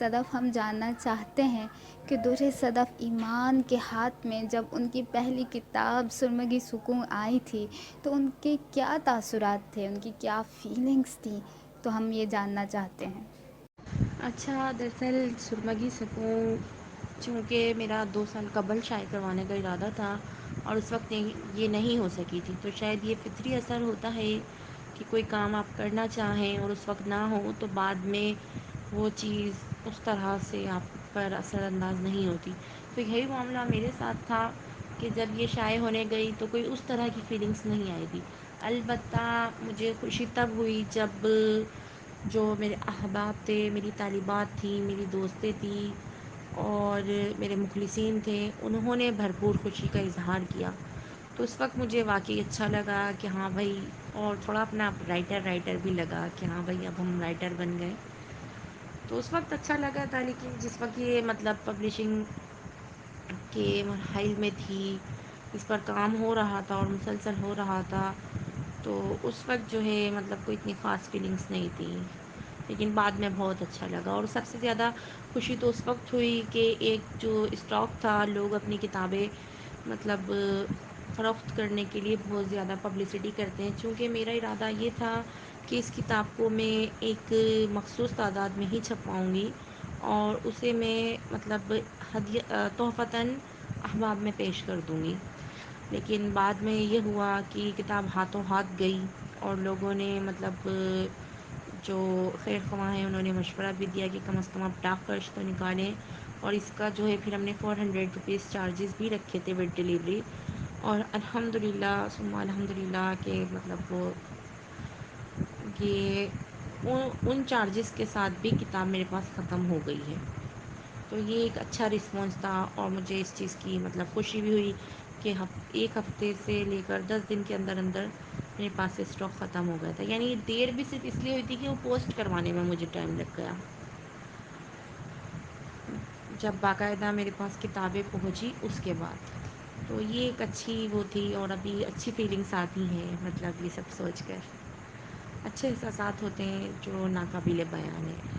صدف ہم جاننا چاہتے ہیں کہ درِ صدف ایمان کے ہاتھ میں جب ان کی پہلی کتاب سرمگی سکون آئی تھی تو ان کے کیا تاثرات تھے، ان کی کیا فیلنگس تھیں، تو ہم یہ جاننا چاہتے ہیں۔ اچھا، دراصل سرمگی سکون چونکہ میرا 2 سال قبل شائع کروانے کا ارادہ تھا اور اس وقت یہ نہیں ہو سکی تھی، تو شاید یہ فطری اثر ہوتا ہے کہ کوئی کام آپ کرنا چاہیں اور اس وقت نہ ہو تو بعد میں وہ چیز اس طرح سے آپ پر اثر انداز نہیں ہوتی۔ تو یہی معاملہ میرے ساتھ تھا کہ جب یہ شائع ہونے گئی تو کوئی اس طرح کی فیلنگس نہیں آئی تھی۔ البتہ مجھے خوشی تب ہوئی جب جو میرے احباب تھے، میری طالبات تھیں، میری دوستیں تھیں اور میرے مخلصین تھے، انہوں نے بھرپور خوشی کا اظہار کیا، تو اس وقت مجھے واقعی اچھا لگا کہ ہاں بھائی، اور تھوڑا اپنا رائٹر بھی لگا کہ ہاں بھائی اب ہم رائٹر بن گئے، تو اس وقت اچھا لگا تھا۔ لیکن جس وقت یہ مطلب پبلشنگ کے مراحل میں تھی، اس پر کام ہو رہا تھا اور مسلسل ہو رہا تھا، تو اس وقت جو ہے مطلب کوئی اتنی خاص فیلنگس نہیں تھی، لیکن بعد میں بہت اچھا لگا۔ اور سب سے زیادہ خوشی تو اس وقت ہوئی کہ ایک جو اسٹاک تھا، لوگ اپنی کتابیں مطلب فروخت کرنے کے لیے بہت زیادہ پبلسٹی کرتے ہیں، چونکہ میرا ارادہ یہ تھا کہ اس کتاب کو میں ایک مخصوص تعداد میں ہی چھپواؤں گی اور اسے میں مطلب تحفتاً احباب میں پیش کر دوں گی۔ لیکن بعد میں یہ ہوا کہ کتاب ہاتھوں ہاتھ گئی اور لوگوں نے مطلب جو خیر خواہ ہیں انہوں نے مشورہ بھی دیا کہ کم از کم آپ ڈاک خرچ تو نکالیں، اور اس کا جو ہے پھر ہم نے 400 روپیز چارجز بھی رکھے تھے ود ڈیلیوری، اور الحمدللہ ثم الحمدللہ کہ مطلب وہ یہ ان چارجز کے ساتھ بھی کتاب میرے پاس ختم ہو گئی ہے۔ تو یہ ایک اچھا رسپانس تھا اور مجھے اس چیز کی مطلب خوشی بھی ہوئی کہ ایک ہفتے سے لے کر 10 دن کے اندر اندر میرے پاس سے اسٹاک ختم ہو گیا تھا۔ یعنی دیر بھی صرف اس لیے ہوئی تھی کہ وہ پوسٹ کروانے میں مجھے ٹائم لگ گیا، جب باقاعدہ میرے پاس کتابیں پہنچی اس کے بعد۔ تو یہ ایک اچھی وہ تھی، اور ابھی اچھی فیلنگس آتی ہیں مطلب یہ سب سوچ کر، اچھے احساسات ہوتے ہیں جو ناقابل بیان ہیں۔